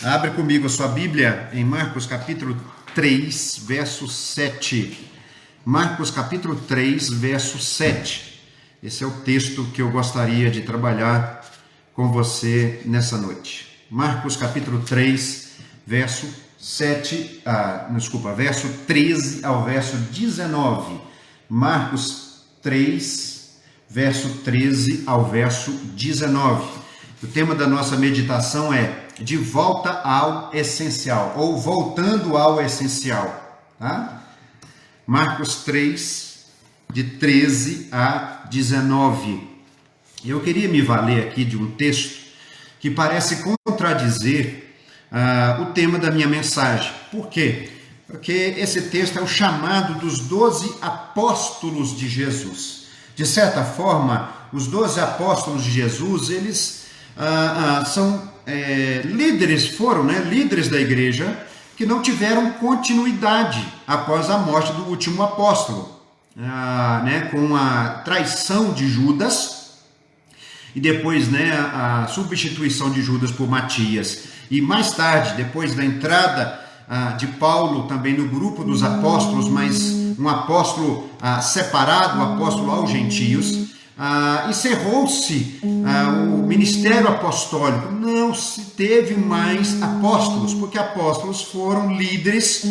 Abre comigo a sua Bíblia em Marcos capítulo 3, verso 7. Marcos capítulo 3, verso 7. Esse é o texto que eu gostaria de trabalhar com você nessa noite. Marcos capítulo 3, verso 13 ao verso 19. Marcos 3, verso 13 ao verso 19. O tema da nossa meditação é de volta ao essencial, ou voltando ao essencial, tá? Marcos 3, de 13 a 19. Eu queria me valer aqui de um texto que parece contradizer o tema da minha mensagem. Por quê? Porque esse texto é o chamado dos 12 apóstolos de Jesus. De certa forma, os 12 apóstolos de Jesus, eles são líderes da igreja que não tiveram continuidade após a morte do último apóstolo, com a traição de Judas e depois a substituição de Judas por Matias. E mais tarde, depois da entrada de Paulo também no grupo dos apóstolos, mas um apóstolo separado, um apóstolo aos gentios, encerrou-se o ministério apostólico. Não se teve mais apóstolos, porque apóstolos foram líderes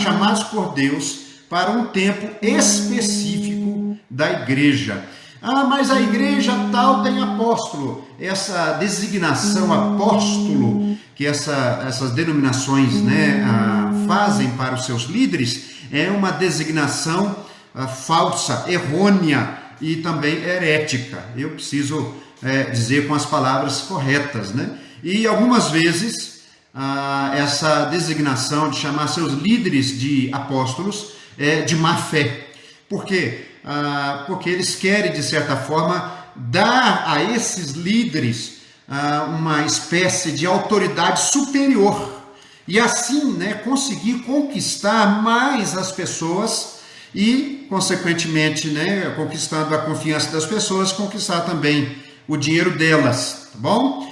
chamados por Deus para um tempo específico da igreja. Mas a igreja tal tem apóstolo. Essa designação apóstolo que essas denominações fazem para os seus líderes é uma designação falsa, errônea e também herética. Eu preciso dizer com as palavras corretas, E algumas vezes essa designação de chamar seus líderes de apóstolos é de má fé. Por quê? Porque eles querem, de certa forma, dar a esses líderes uma espécie de autoridade superior e assim conseguir conquistar mais as pessoas e, consequentemente, conquistando a confiança das pessoas, conquistar também o dinheiro delas, tá bom?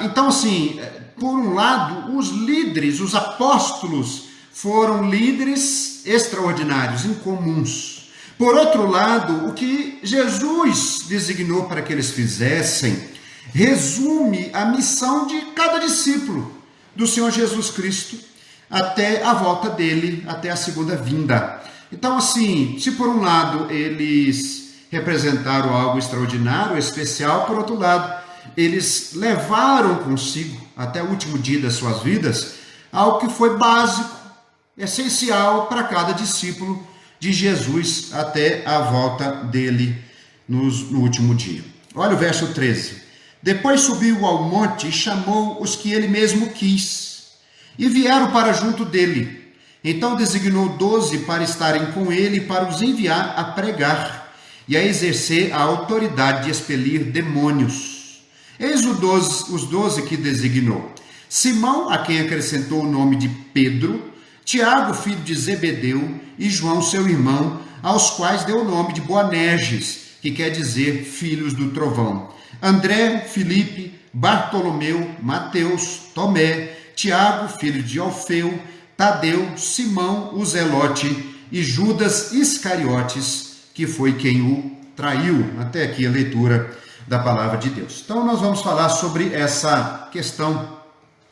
Então, assim, por um lado, os líderes, os apóstolos, foram líderes extraordinários, incomuns. Por outro lado, o que Jesus designou para que eles fizessem resume a missão de cada discípulo do Senhor Jesus Cristo até a volta dele, até a segunda vinda. Então, assim, se por um lado eles representaram algo extraordinário, especial, por outro lado, eles levaram consigo, até o último dia das suas vidas, algo que foi básico, essencial para cada discípulo de Jesus até a volta dele no último dia. Olha o verso 13. Depois subiu ao monte e chamou os que ele mesmo quis, e vieram para junto dele. Então designou 12 para estarem com ele e para os enviar a pregar e a exercer a autoridade de expelir demônios. Eis os 12 que designou: Simão, a quem acrescentou o nome de Pedro, Tiago, filho de Zebedeu, e João, seu irmão, aos quais deu o nome de Boanerges, que quer dizer filhos do trovão. André, Filipe, Bartolomeu, Mateus, Tomé, Tiago, filho de Alfeu, Tadeu, Simão, o Zelote e Judas Iscariotes, que foi quem o traiu. Até aqui a leitura da palavra de Deus. Então nós vamos falar sobre essa questão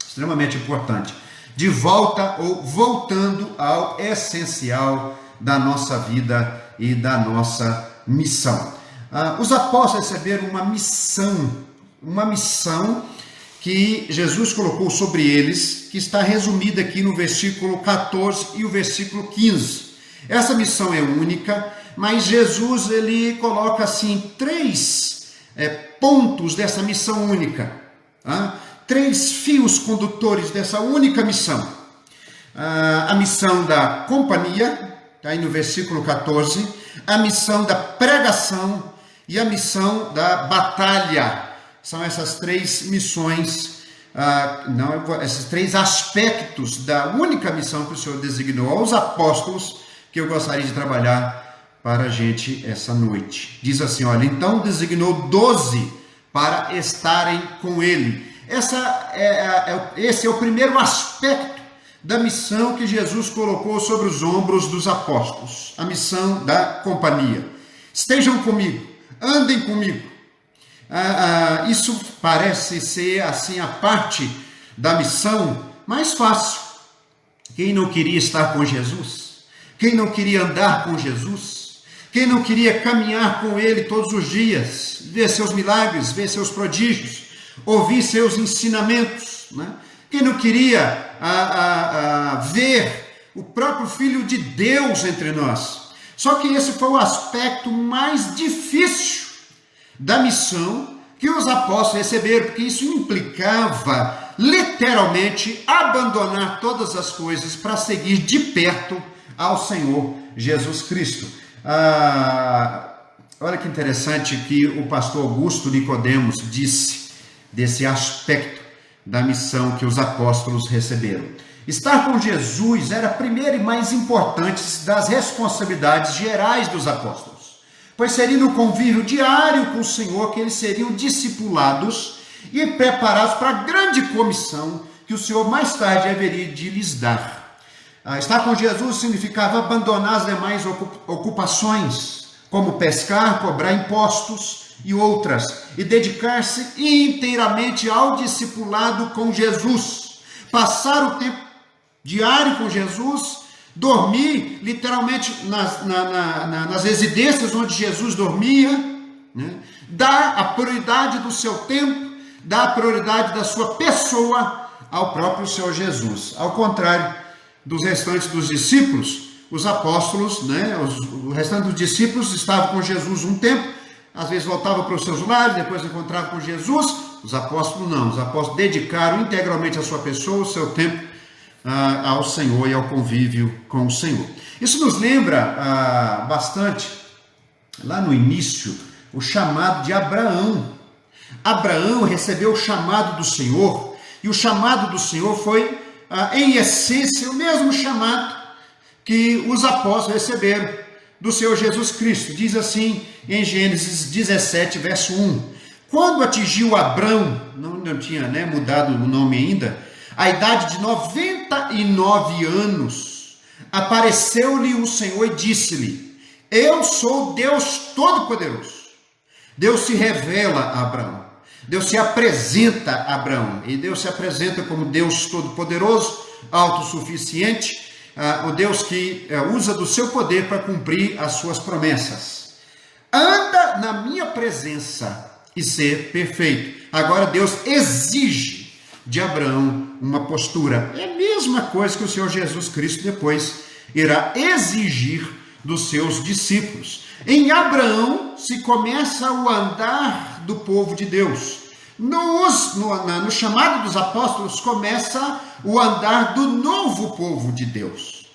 extremamente importante. De volta ou voltando ao essencial da nossa vida e da nossa missão. Os apóstolos receberam uma missão que Jesus colocou sobre eles, que está resumida aqui no versículo 14 e o versículo 15. Essa missão é única, mas Jesus ele coloca assim 3 pontos dessa missão única, 3 fios condutores dessa única missão. A missão da companhia, está aí no versículo 14, a missão da pregação e a missão da batalha. São essas 3 missões, esses 3 aspectos da única missão que o Senhor designou aos apóstolos, que eu gostaria de trabalhar para a gente essa noite. Diz assim, olha, então designou 12 para estarem com ele. Esse é o primeiro aspecto da missão que Jesus colocou sobre os ombros dos apóstolos, a missão da companhia. Estejam comigo, andem comigo. Isso parece ser assim a parte da missão mais fácil. Quem não queria estar com Jesus? Quem não queria andar com Jesus? Quem não queria caminhar com Ele todos os dias, ver seus milagres, ver seus prodígios, ouvir seus ensinamentos, né? Quem não queria ver o próprio Filho de Deus entre nós? Só que esse foi o aspecto mais difícil da missão que os apóstolos receberam, porque isso implicava literalmente abandonar todas as coisas para seguir de perto ao Senhor Jesus Cristo. Olha que interessante que o pastor Augusto Nicodemos disse desse aspecto da missão que os apóstolos receberam. Estar com Jesus era a primeira e mais importante das responsabilidades gerais dos apóstolos, pois seria no convívio diário com o Senhor que eles seriam discipulados e preparados para a grande comissão que o Senhor mais tarde haveria de lhes dar. Estar com Jesus significava abandonar as demais ocupações, como pescar, cobrar impostos e outras, e dedicar-se inteiramente ao discipulado com Jesus, passar o tempo diário com Jesus, dormir literalmente nas residências onde Jesus dormia, né? Dar a prioridade do seu tempo, dar a prioridade da sua pessoa ao próprio Senhor Jesus. Ao contrário dos restantes dos discípulos, os apóstolos, né? O restante dos discípulos estavam com Jesus um tempo, às vezes voltavam para os seus lares, depois encontravam com Jesus. Os apóstolos não, os apóstolos dedicaram integralmente a sua pessoa, o seu tempo ao Senhor e ao convívio com o Senhor. Isso nos lembra bastante, lá no início, o chamado de Abraão. Abraão recebeu o chamado do Senhor, e o chamado do Senhor foi, em essência, o mesmo chamado que os apóstolos receberam do Senhor Jesus Cristo. Diz assim em Gênesis 17, verso 1. Quando atingiu Abrão, não tinha mudado o nome ainda, a idade de 99 anos, apareceu-lhe o Senhor e disse-lhe: eu sou Deus Todo-Poderoso. Deus se revela a Abraão, Deus se apresenta a Abraão, e Deus se apresenta como Deus Todo-Poderoso, autossuficiente, o Deus que usa do seu poder para cumprir as suas promessas. Anda na minha presença e ser perfeito. Agora Deus exige de Abraão uma postura. É a mesma coisa que o Senhor Jesus Cristo depois irá exigir dos seus discípulos. Em Abraão se começa o andar do povo de Deus. No chamado dos apóstolos começa o andar do novo povo de Deus.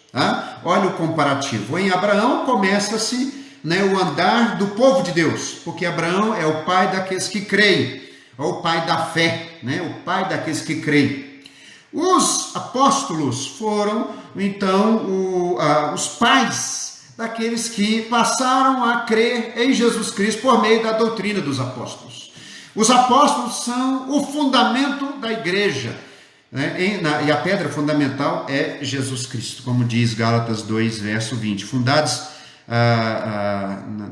Olha o comparativo. Em Abraão começa-se o andar do povo de Deus, porque Abraão é o pai daqueles que creem, ou o pai da fé, o pai daqueles que creem. Os apóstolos foram, então, os pais daqueles que passaram a crer em Jesus Cristo por meio da doutrina dos apóstolos. Os apóstolos são o fundamento da igreja, e a pedra fundamental é Jesus Cristo, como diz Gálatas 2, verso 20, fundados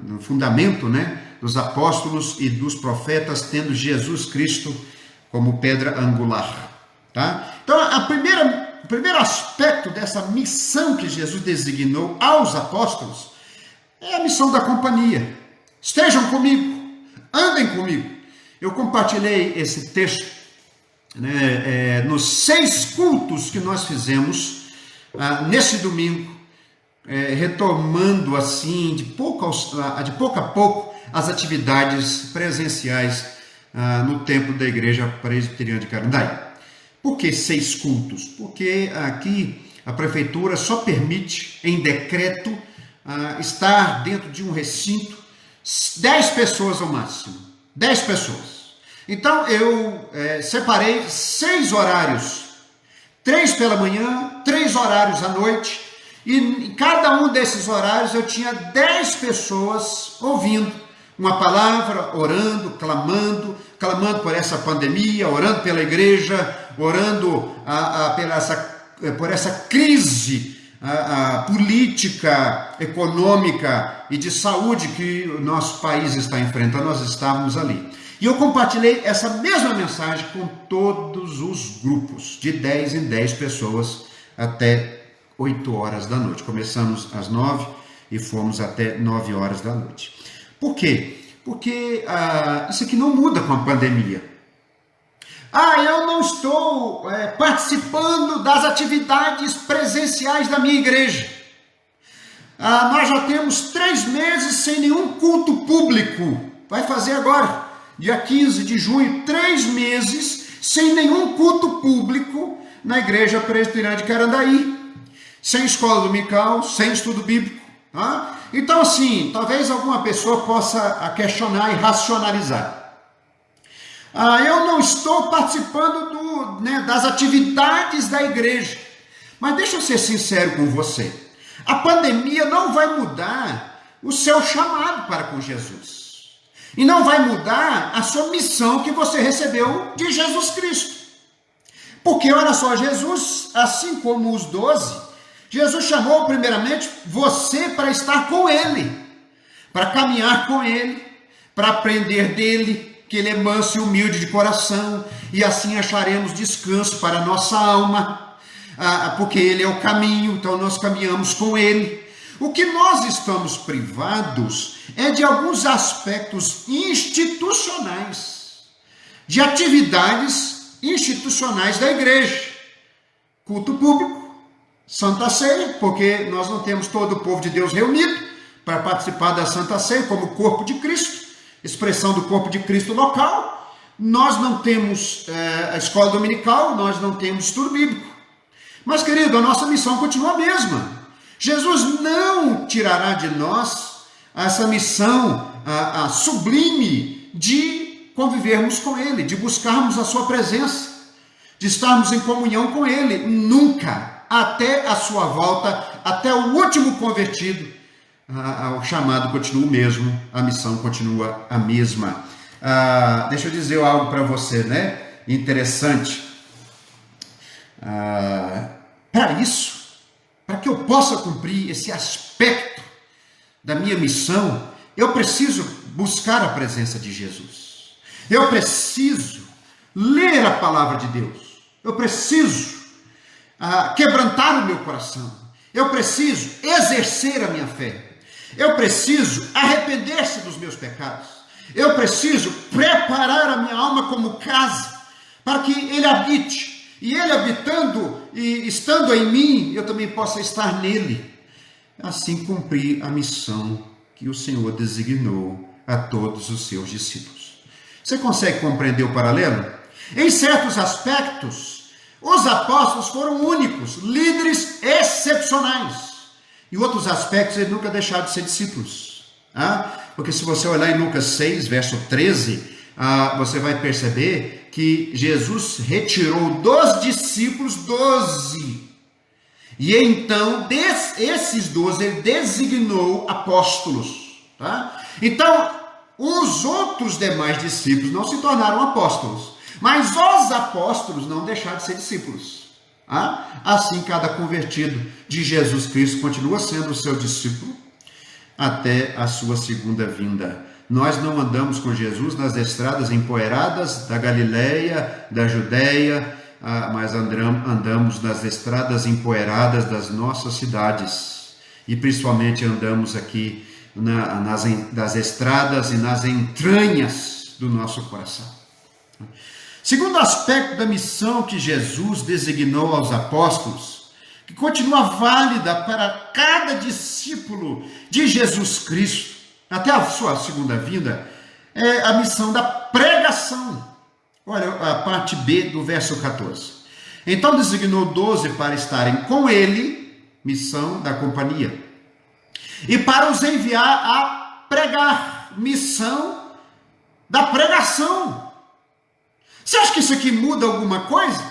no fundamento, dos apóstolos e dos profetas, tendo Jesus Cristo como pedra angular. Tá? Então, o primeiro aspecto dessa missão que Jesus designou aos apóstolos é a missão da companhia. Estejam comigo, andem comigo. Eu compartilhei esse texto nos 6 cultos que nós fizemos nesse domingo, retomando assim, de pouco a pouco, as atividades presenciais no templo da Igreja Presbiteriana de Canindé. Por que 6 cultos? Porque aqui a prefeitura só permite, em decreto, estar dentro de um recinto 10 pessoas ao máximo. 10 pessoas. Então eu separei 6 horários, 3 pela manhã, 3 horários à noite, e em cada um desses horários eu tinha 10 pessoas ouvindo uma palavra, orando, clamando, clamando por essa pandemia, orando pela igreja, orando por essa crise política, econômica e de saúde que o nosso país está enfrentando. Nós estávamos ali. E eu compartilhei essa mesma mensagem com todos os grupos, de 10 em 10 pessoas, até 8 horas da noite. Começamos às 9 e fomos até 9 horas da noite. Por quê? Porque isso aqui não muda com a pandemia. Eu não estou participando das atividades presenciais da minha igreja. Nós já temos 3 meses sem nenhum culto público. Vai fazer agora, dia 15 de junho, 3 meses sem nenhum culto público na Igreja Presbiteriana de Carandaí. Sem escola dominical, sem estudo bíblico. Então, assim, talvez alguma pessoa possa questionar e racionalizar. Eu não estou participando das atividades da igreja. Mas deixa eu ser sincero com você. A pandemia não vai mudar o seu chamado para com Jesus. E não vai mudar a sua missão que você recebeu de Jesus Cristo. Porque, olha só, Jesus, assim como os 12, Jesus chamou primeiramente você para estar com Ele, para caminhar com Ele, para aprender dele, que Ele é manso e humilde de coração, e assim acharemos descanso para a nossa alma, porque Ele é o caminho, então nós caminhamos com Ele. O que nós estamos privados é de alguns aspectos institucionais, de atividades institucionais da igreja, culto público, Santa Ceia, porque nós não temos todo o povo de Deus reunido para participar da Santa Ceia como corpo de Cristo, expressão do corpo de Cristo local. Nós não temos a escola dominical, nós não temos estudo bíblico. Mas, querido, a nossa missão continua a mesma. Jesus não tirará de nós essa missão sublime de convivermos com Ele, de buscarmos a sua presença, de estarmos em comunhão com Ele. Nunca, até a sua volta, até o último convertido, o chamado continua o mesmo, a missão continua a mesma. Deixa eu dizer algo para você, né? Interessante. Para isso, para que eu possa cumprir esse aspecto da minha missão, eu preciso buscar a presença de Jesus. Eu preciso ler a palavra de Deus. Eu preciso quebrantar o meu coração. Eu preciso exercer a minha fé. Eu preciso arrepender-se dos meus pecados. Eu preciso preparar a minha alma como casa, para que Ele habite. E Ele habitando e estando em mim, eu também possa estar nele. Assim cumprir a missão que o Senhor designou a todos os seus discípulos. Você consegue compreender o paralelo? Em certos aspectos, os apóstolos foram únicos, líderes excepcionais. Em outros aspectos, eles nunca deixaram de ser discípulos. Porque se você olhar em Lucas 6, verso 13, você vai perceber que Jesus retirou dos discípulos 12. E então, esses 12, ele designou apóstolos. Então, os outros demais discípulos não se tornaram apóstolos. Mas os apóstolos não deixaram de ser discípulos. Assim, cada convertido de Jesus Cristo continua sendo o seu discípulo até a sua segunda vinda. Nós não andamos com Jesus nas estradas empoeiradas da Galileia, da Judeia, mas andamos nas estradas empoeiradas das nossas cidades. E principalmente andamos aqui nas estradas e nas entranhas do nosso coração. Segundo aspecto da missão que Jesus designou aos apóstolos, que continua válida para cada discípulo de Jesus Cristo, até a sua segunda vinda, é a missão da pregação. Olha a parte B do verso 14. Então designou 12 para estarem com ele, missão da companhia, e para os enviar a pregar, missão da pregação. Você acha que isso aqui muda alguma coisa?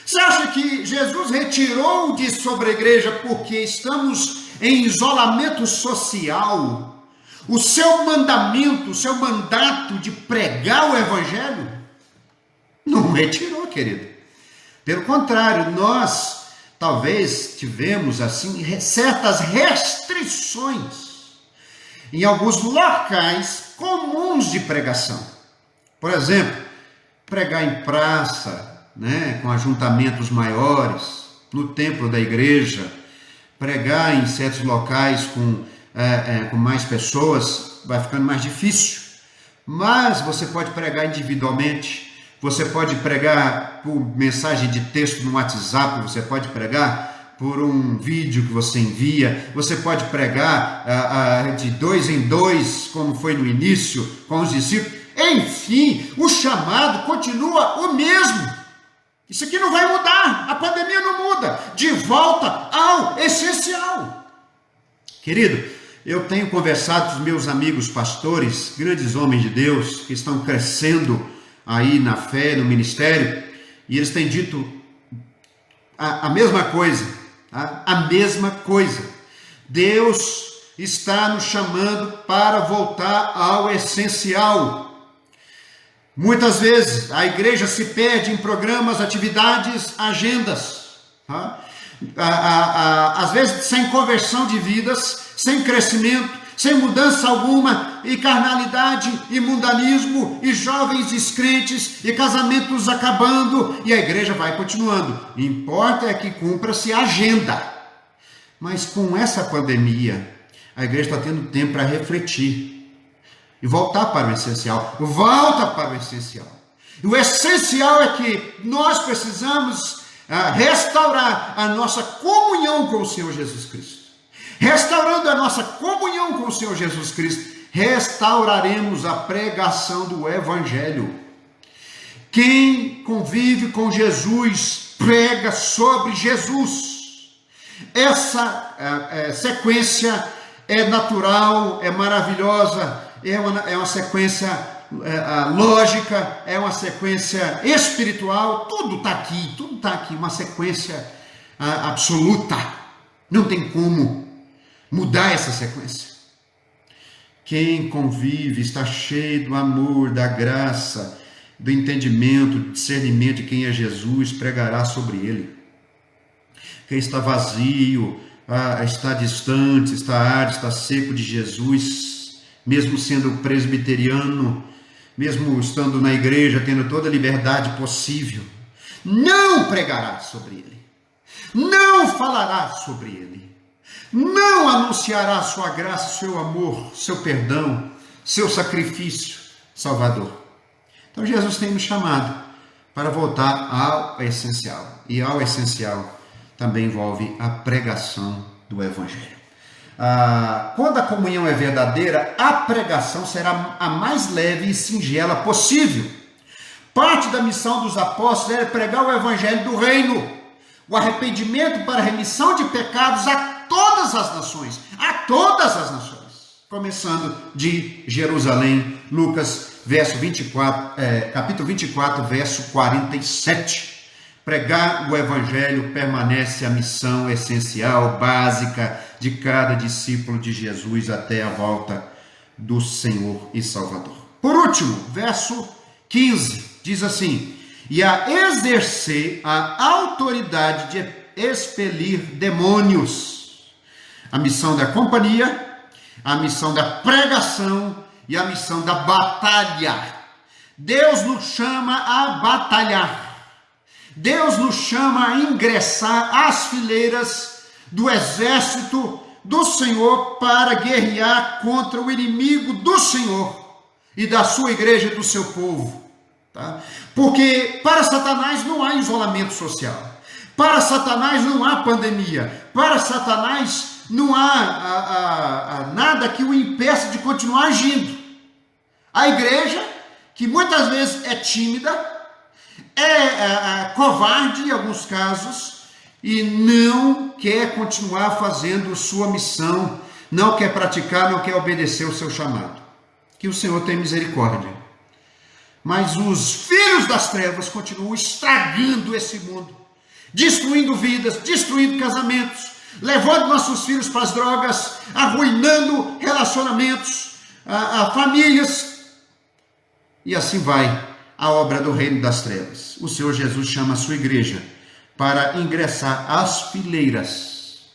Você acha que Jesus retirou sobre a igreja porque estamos em isolamento social? o seu mandamento, o seu mandato de pregar o evangelho, não retirou, querido. Pelo contrário, nós talvez tivemos assim certas restrições em alguns locais comuns de pregação. Por exemplo, pregar em praça, né, com ajuntamentos maiores, no templo da igreja, pregar em certos locais com mais pessoas, vai ficando mais difícil. Mas você pode pregar individualmente, você pode pregar por mensagem de texto no WhatsApp, você pode pregar por um vídeo que você envia, você pode pregar de 2 em 2, como foi no início com os discípulos. Enfim, o chamado continua o mesmo. Isso aqui não vai mudar, a pandemia não muda. De volta ao essencial. Querido, eu tenho conversado com os meus amigos pastores, grandes homens de Deus, que estão crescendo aí na fé, no ministério, e eles têm dito a mesma coisa, tá? A mesma coisa. Deus está nos chamando para voltar ao essencial. Muitas vezes a igreja se perde em programas, atividades, agendas, tá? Às vezes sem conversão de vidas, sem crescimento, sem mudança alguma, e carnalidade, e mundanismo, e jovens descrentes, e casamentos acabando, e a igreja vai continuando. Importa é que cumpra-se a agenda. Mas com essa pandemia, a igreja está tendo tempo para refletir e voltar para o essencial. Volta para o essencial. E o essencial é que nós precisamos restaurar a nossa comunhão com o Senhor Jesus Cristo. Restaurando a nossa comunhão com o Senhor Jesus Cristo, restauraremos a pregação do Evangelho. Quem convive com Jesus, prega sobre Jesus. Essa sequência é natural, é maravilhosa, é uma sequência lógica, é uma sequência espiritual, tudo está aqui, uma sequência absoluta. Não tem como mudar essa sequência. Quem convive, está cheio do amor, da graça, do entendimento, do discernimento de quem é Jesus, pregará sobre ele. Quem está vazio, está distante, está árido, está seco de Jesus, mesmo sendo presbiteriano, mesmo estando na igreja, tendo toda a liberdade possível, não pregará sobre ele, não falará sobre ele, não anunciará sua graça, seu amor, seu perdão, seu sacrifício salvador. Então Jesus tem nos chamado para voltar ao essencial, e ao essencial também envolve a pregação do Evangelho. Quando a comunhão é verdadeira, a pregação será a mais leve e singela possível. Parte da missão dos apóstolos era pregar o Evangelho do reino, o arrependimento para a remissão de pecados a todas as nações, começando de Jerusalém. Lucas capítulo 24, verso 47. Pregar o Evangelho permanece a missão essencial, básica de cada discípulo de Jesus até a volta do Senhor e Salvador. Por último, verso 15, diz assim: e a exercer a autoridade de expelir demônios. A missão da companhia, a missão da pregação e a missão da batalha. Deus nos chama a batalhar. Deus nos chama a ingressar às fileiras do exército do Senhor para guerrear contra o inimigo do Senhor e da sua igreja e do seu povo. Tá? Porque para Satanás não há isolamento social. Para Satanás não há pandemia. Para Satanás não há nada que o impeça de continuar agindo. A igreja, que muitas vezes é tímida, é covarde em alguns casos, e não quer continuar fazendo sua missão, não quer praticar, não quer obedecer o seu chamado. Que o Senhor tenha misericórdia. Mas os filhos das trevas continuam estragando esse mundo, destruindo vidas, destruindo casamentos, levando nossos filhos para as drogas, arruinando relacionamentos, a famílias, e assim vai a obra do reino das trevas. O Senhor Jesus chama a sua igreja para ingressar às fileiras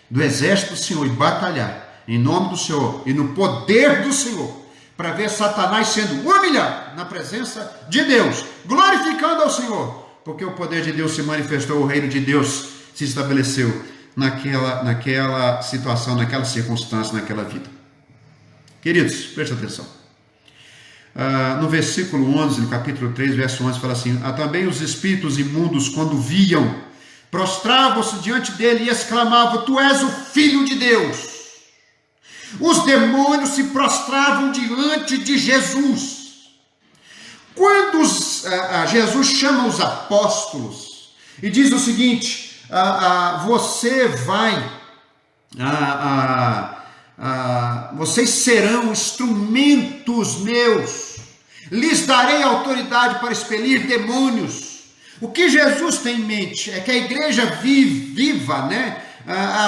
do exército do Senhor e batalhar em nome do Senhor e no poder do Senhor, para ver Satanás sendo humilhado na presença de Deus, glorificando ao Senhor, porque o poder de Deus se manifestou, o reino de Deus se estabeleceu naquela situação, naquela circunstância, naquela vida. Queridos, preste atenção. No versículo 11, no capítulo 3, verso 11, fala assim: também os espíritos imundos, quando viam, prostravam-se diante dele e exclamavam: tu és o Filho de Deus. Os demônios se prostravam diante de Jesus. Quando Jesus chama os apóstolos e diz o seguinte: você vai, vocês serão instrumentos meus, lhes darei autoridade para expelir demônios. O que Jesus tem em mente é que a igreja viva, né?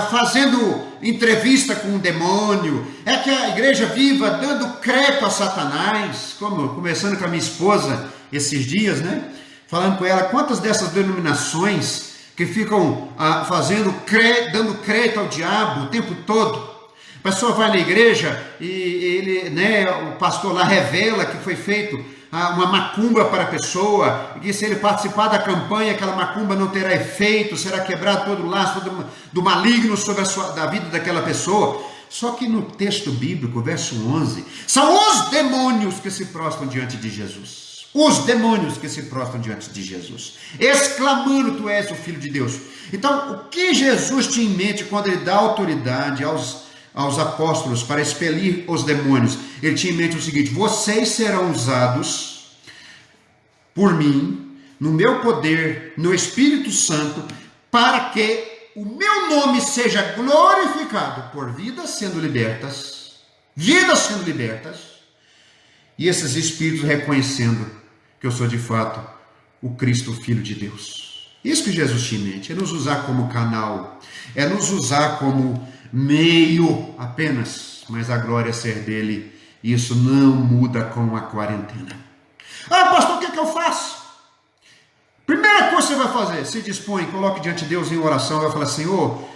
Fazendo entrevista com o demônio, é que a igreja viva dando crédito a Satanás, conversando com a minha esposa esses dias, né? Falando com ela, quantas dessas denominações que ficam dando crédito ao diabo o tempo todo. A pessoa vai na igreja e ele, né, o pastor lá revela que foi feito uma macumba para a pessoa, e que se ele participar da campanha, aquela macumba não terá efeito, será quebrado todo o laço do maligno sobre da vida daquela pessoa. Só que no texto bíblico, verso 11, são os demônios que se prostram diante de Jesus. Os demônios que se prostram diante de Jesus, exclamando: tu és o Filho de Deus. Então, o que Jesus tinha em mente quando ele dá autoridade aos apóstolos para expelir os demônios? Ele tinha em mente o seguinte: vocês serão usados por mim, no meu poder, no Espírito Santo, para que o meu nome seja glorificado por vidas sendo libertas, e esses espíritos reconhecendo que eu sou de fato o Cristo, o Filho de Deus. Isso que Jesus tinha em mente, é nos usar como canal, é nos usar como meio apenas, mas a glória é ser dele. E isso não muda com a quarentena. Pastor, o que eu faço? Primeira coisa que você vai fazer: se dispõe, coloque diante de Deus em oração, vai falar: Senhor,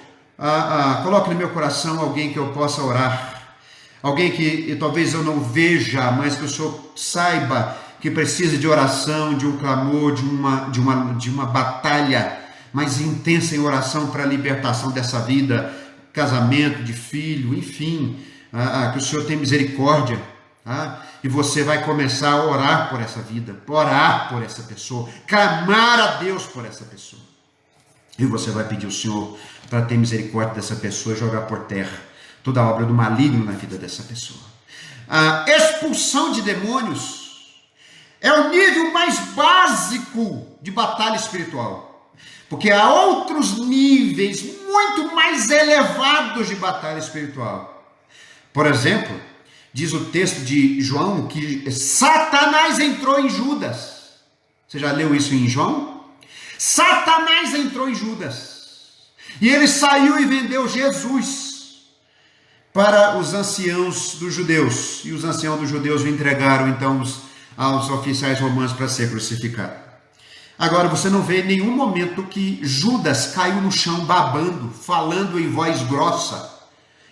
coloque no meu coração alguém que eu possa orar, alguém que talvez eu não veja, mas que o Senhor saiba que precisa de oração, de um clamor, de uma batalha mais intensa em oração para a libertação dessa vida, casamento, de filho, enfim, que o Senhor tem misericórdia, e você vai começar a orar por essa vida, orar por essa pessoa, clamar a Deus por essa pessoa, e você vai pedir ao Senhor para ter misericórdia dessa pessoa e jogar por terra toda a obra do maligno na vida dessa pessoa. A expulsão de demônios é o nível mais básico de batalha espiritual, porque há outros níveis muito mais elevados de batalha espiritual. Por exemplo, diz o texto de João que Satanás entrou em Judas. Você já leu isso em João? Satanás entrou em Judas e ele saiu e vendeu Jesus para os anciãos dos judeus, e os anciãos dos judeus o entregaram então aos oficiais romanos para ser crucificado. Agora, você não vê em nenhum momento que Judas caiu no chão babando, falando em voz grossa,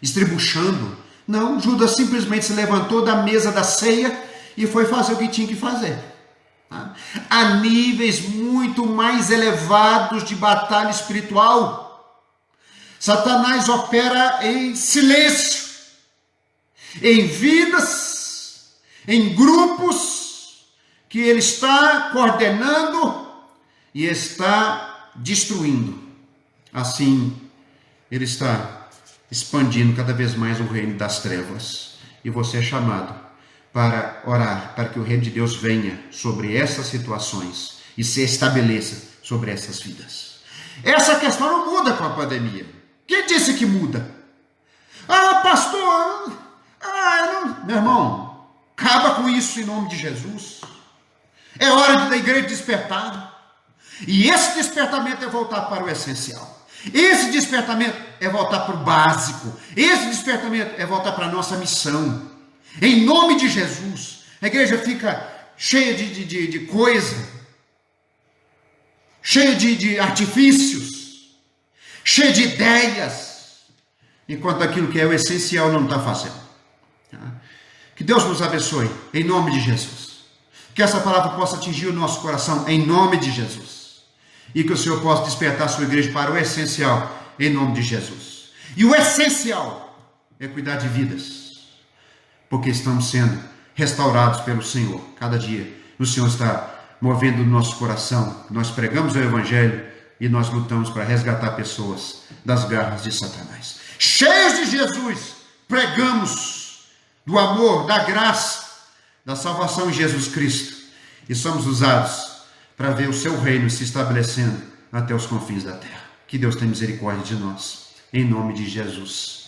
estribuchando. Não, Judas simplesmente se levantou da mesa da ceia e foi fazer o que tinha que fazer. Há níveis muito mais elevados de batalha espiritual. Satanás opera em silêncio, em vidas, em grupos que ele está coordenando e está destruindo. Assim, ele está expandindo cada vez mais o reino das trevas. E você é chamado para orar, para que o reino de Deus venha sobre essas situações e se estabeleça sobre essas vidas. Essa questão não muda com a pandemia. Quem disse que muda? Pastor, não. Meu irmão, acaba com isso em nome de Jesus. É hora da igreja despertar. E esse despertamento é voltar para o essencial. Esse despertamento é voltar para o básico. Esse despertamento é voltar para a nossa missão. Em nome de Jesus. A igreja fica cheia de coisa, cheia de artifícios, cheia de ideias, enquanto aquilo que é o essencial não está fazendo. Que Deus nos abençoe, em nome de Jesus. Que essa palavra possa atingir o nosso coração, em nome de Jesus. E que o Senhor possa despertar a sua igreja para o essencial, em nome de Jesus. E o essencial é cuidar de vidas, porque estamos sendo restaurados pelo Senhor. Cada dia o Senhor está movendo o nosso coração. Nós pregamos o Evangelho e nós lutamos para resgatar pessoas das garras de Satanás. Cheios de Jesus, pregamos do amor, da graça, da salvação em Jesus Cristo. E somos usados para ver o seu reino se estabelecendo até os confins da terra. Que Deus tenha misericórdia de nós. Em nome de Jesus.